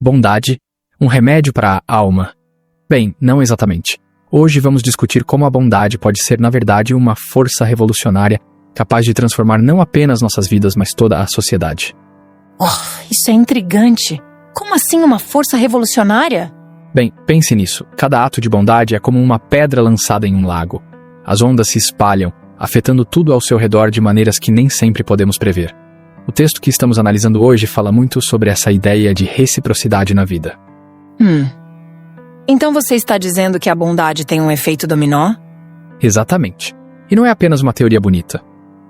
Bondade, um remédio para a alma. Bem, não exatamente. Hoje vamos discutir como a bondade pode ser, na verdade, uma força revolucionária capaz de transformar não apenas nossas vidas, mas toda a sociedade. Isso é intrigante. Como assim uma força revolucionária? Bem, pense nisso. Cada ato de bondade é como uma pedra lançada em um lago. As ondas se espalham, afetando tudo ao seu redor de maneiras que nem sempre podemos prever. O texto que estamos analisando hoje fala muito sobre essa ideia de reciprocidade na vida. Então você está dizendo que a bondade tem um efeito dominó? Exatamente. E não é apenas uma teoria bonita.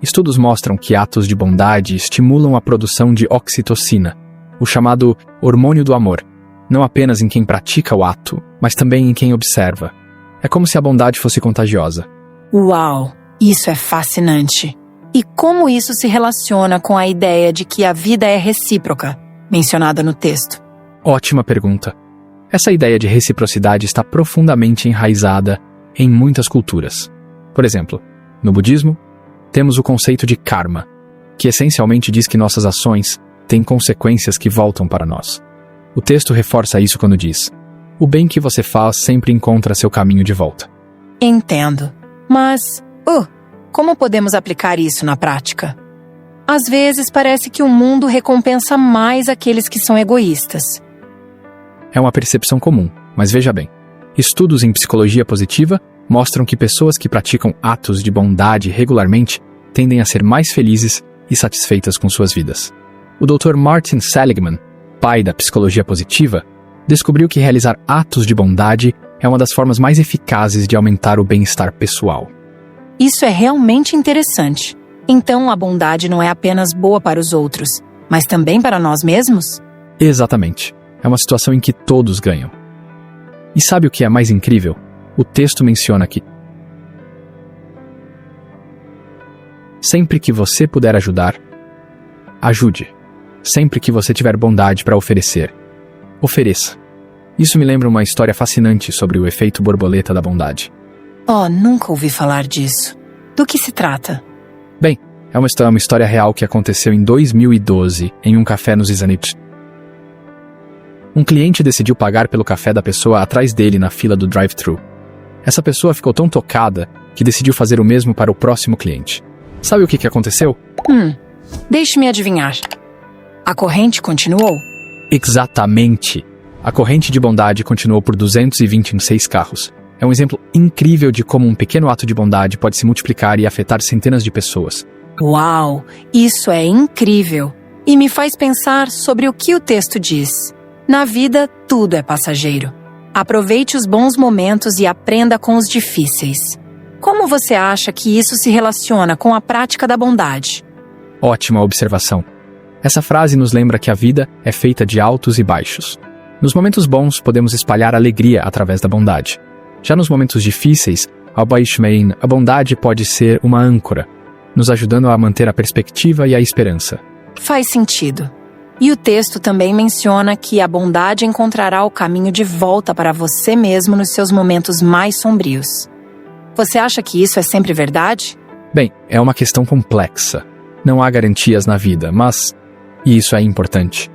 Estudos mostram que atos de bondade estimulam a produção de oxitocina, o chamado hormônio do amor, não apenas em quem pratica o ato, mas também em quem observa. É como se a bondade fosse contagiosa. Uau! Isso é fascinante. E como isso se relaciona com a ideia de que a vida é recíproca, mencionada no texto? Ótima pergunta. Essa ideia de reciprocidade está profundamente enraizada em muitas culturas. Por exemplo, no budismo, temos o conceito de karma, que essencialmente diz que nossas ações têm consequências que voltam para nós. O texto reforça isso quando diz: o bem que você faz sempre encontra seu caminho de volta. Entendo. Mas, como podemos aplicar isso na prática? Às vezes parece que o mundo recompensa mais aqueles que são egoístas. É uma percepção comum, mas veja bem. Estudos em psicologia positiva mostram que pessoas que praticam atos de bondade regularmente tendem a ser mais felizes e satisfeitas com suas vidas. O Dr. Martin Seligman, pai da psicologia positiva, descobriu que realizar atos de bondade é uma das formas mais eficazes de aumentar o bem-estar pessoal. Isso é realmente interessante. Então a bondade não é apenas boa para os outros, mas também para nós mesmos? Exatamente. É uma situação em que todos ganham. E sabe o que é mais incrível? O texto menciona que sempre que você puder ajudar, ajude. Sempre que você tiver bondade para oferecer, ofereça. Isso me lembra uma história fascinante sobre o efeito borboleta da bondade. Nunca ouvi falar disso. Do que se trata? Bem, é uma história real que aconteceu em 2012 em um café nos Estados Unidos. Um cliente decidiu pagar pelo café da pessoa atrás dele na fila do drive-thru. Essa pessoa ficou tão tocada que decidiu fazer o mesmo para o próximo cliente. Sabe o que aconteceu? Deixe-me adivinhar. A corrente continuou? Exatamente. A corrente de bondade continuou por 226 carros. É um exemplo incrível de como um pequeno ato de bondade pode se multiplicar e afetar centenas de pessoas. Uau! Isso é incrível! E me faz pensar sobre o que o texto diz. Na vida, tudo é passageiro. Aproveite os bons momentos e aprenda com os difíceis. Como você acha que isso se relaciona com a prática da bondade? Ótima observação. Essa frase nos lembra que a vida é feita de altos e baixos. Nos momentos bons, podemos espalhar alegria através da bondade. Já nos momentos difíceis, a bondade pode ser uma âncora, nos ajudando a manter a perspectiva e a esperança. Faz sentido. E o texto também menciona que a bondade encontrará o caminho de volta para você mesmo nos seus momentos mais sombrios. Você acha que isso é sempre verdade? Bem, é uma questão complexa. Não há garantias na vida, mas... E isso é importante.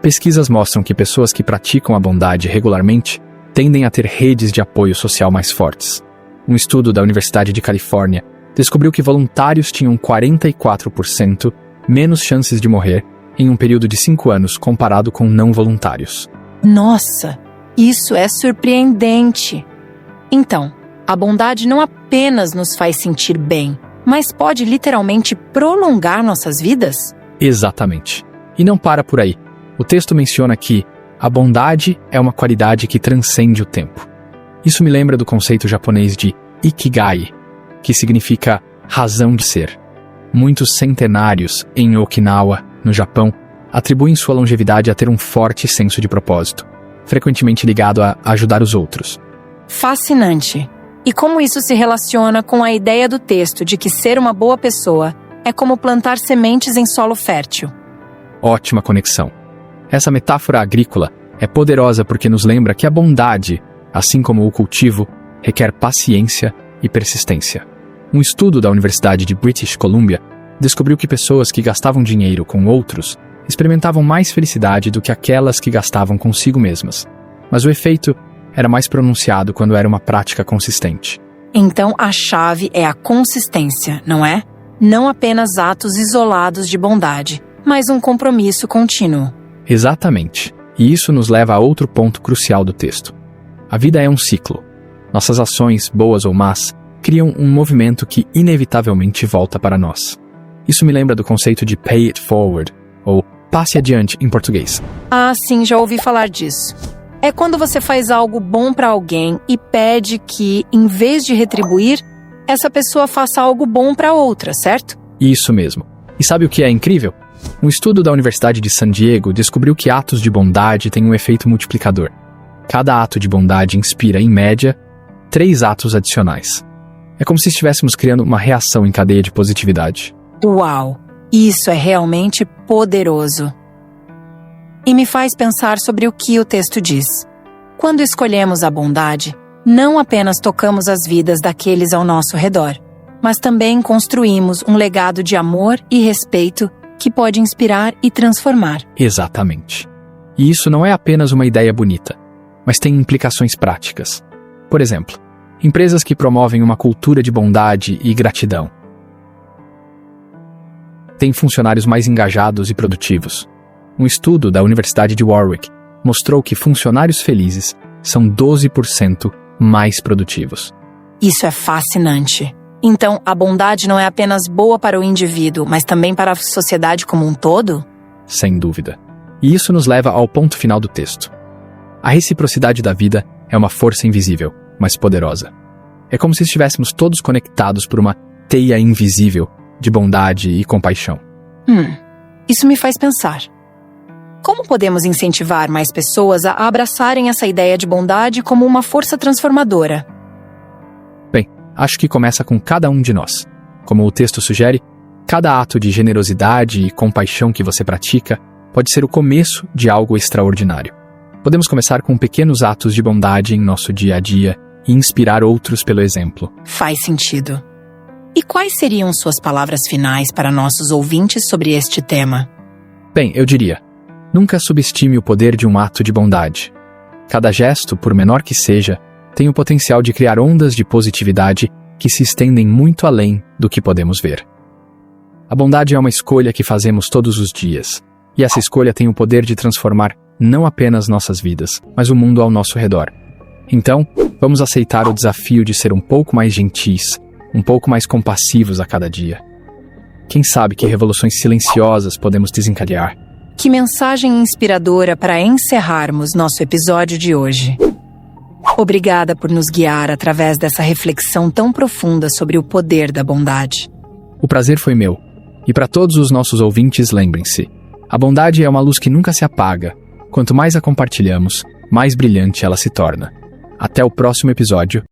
Pesquisas mostram que pessoas que praticam a bondade regularmente tendem a ter redes de apoio social mais fortes. Um estudo da Universidade de Califórnia descobriu que voluntários tinham 44% menos chances de morrer em um período de 5 anos comparado com não voluntários. Nossa, isso é surpreendente! Então, a bondade não apenas nos faz sentir bem, mas pode literalmente prolongar nossas vidas? Exatamente. E não para por aí. O texto menciona que a bondade é uma qualidade que transcende o tempo. Isso me lembra do conceito japonês de Ikigai, que significa razão de ser. Muitos centenários em Okinawa, no Japão, atribuem sua longevidade a ter um forte senso de propósito, frequentemente ligado a ajudar os outros. Fascinante. E como isso se relaciona com a ideia do texto de que ser uma boa pessoa é como plantar sementes em solo fértil? Ótima conexão. Essa metáfora agrícola é poderosa porque nos lembra que a bondade, assim como o cultivo, requer paciência e persistência. Um estudo da Universidade de British Columbia descobriu que pessoas que gastavam dinheiro com outros experimentavam mais felicidade do que aquelas que gastavam consigo mesmas. Mas o efeito era mais pronunciado quando era uma prática consistente. Então a chave é a consistência, não é? Não apenas atos isolados de bondade, mas um compromisso contínuo. Exatamente. E isso nos leva a outro ponto crucial do texto. A vida é um ciclo. Nossas ações, boas ou más, criam um movimento que inevitavelmente volta para nós. Isso me lembra do conceito de pay it forward, ou passe adiante em português. Ah, sim, já ouvi falar disso. É quando você faz algo bom para alguém e pede que, em vez de retribuir, essa pessoa faça algo bom para outra, certo? Isso mesmo. E sabe o que é incrível? Um estudo da Universidade de San Diego descobriu que atos de bondade têm um efeito multiplicador. Cada ato de bondade inspira, em média, 3 atos adicionais. É como se estivéssemos criando uma reação em cadeia de positividade. Uau! Isso é realmente poderoso. E me faz pensar sobre o que o texto diz. Quando escolhemos a bondade, não apenas tocamos as vidas daqueles ao nosso redor, mas também construímos um legado de amor e respeito que pode inspirar e transformar. Exatamente. E isso não é apenas uma ideia bonita, mas tem implicações práticas. Por exemplo, empresas que promovem uma cultura de bondade e gratidão têm funcionários mais engajados e produtivos. Um estudo da Universidade de Warwick mostrou que funcionários felizes são 12% mais produtivos. Isso é fascinante. Então, a bondade não é apenas boa para o indivíduo, mas também para a sociedade como um todo? Sem dúvida. E isso nos leva ao ponto final do texto. A reciprocidade da vida é uma força invisível, mas poderosa. É como se estivéssemos todos conectados por uma teia invisível de bondade e compaixão. Isso me faz pensar. Como podemos incentivar mais pessoas a abraçarem essa ideia de bondade como uma força transformadora? Bem, acho que começa com cada um de nós. Como o texto sugere, cada ato de generosidade e compaixão que você pratica pode ser o começo de algo extraordinário. Podemos começar com pequenos atos de bondade em nosso dia a dia e inspirar outros pelo exemplo. Faz sentido. E quais seriam suas palavras finais para nossos ouvintes sobre este tema? Bem, eu diria, nunca subestime o poder de um ato de bondade. Cada gesto, por menor que seja, tem o potencial de criar ondas de positividade que se estendem muito além do que podemos ver. A bondade é uma escolha que fazemos todos os dias, e essa escolha tem o poder de transformar não apenas nossas vidas, mas o mundo ao nosso redor. Então, vamos aceitar o desafio de ser um pouco mais gentis, um pouco mais compassivos a cada dia. Quem sabe que revoluções silenciosas podemos desencadear? Que mensagem inspiradora para encerrarmos nosso episódio de hoje. Obrigada por nos guiar através dessa reflexão tão profunda sobre o poder da bondade. O prazer foi meu. E para todos os nossos ouvintes, lembrem-se, a bondade é uma luz que nunca se apaga. Quanto mais a compartilhamos, mais brilhante ela se torna. Até o próximo episódio.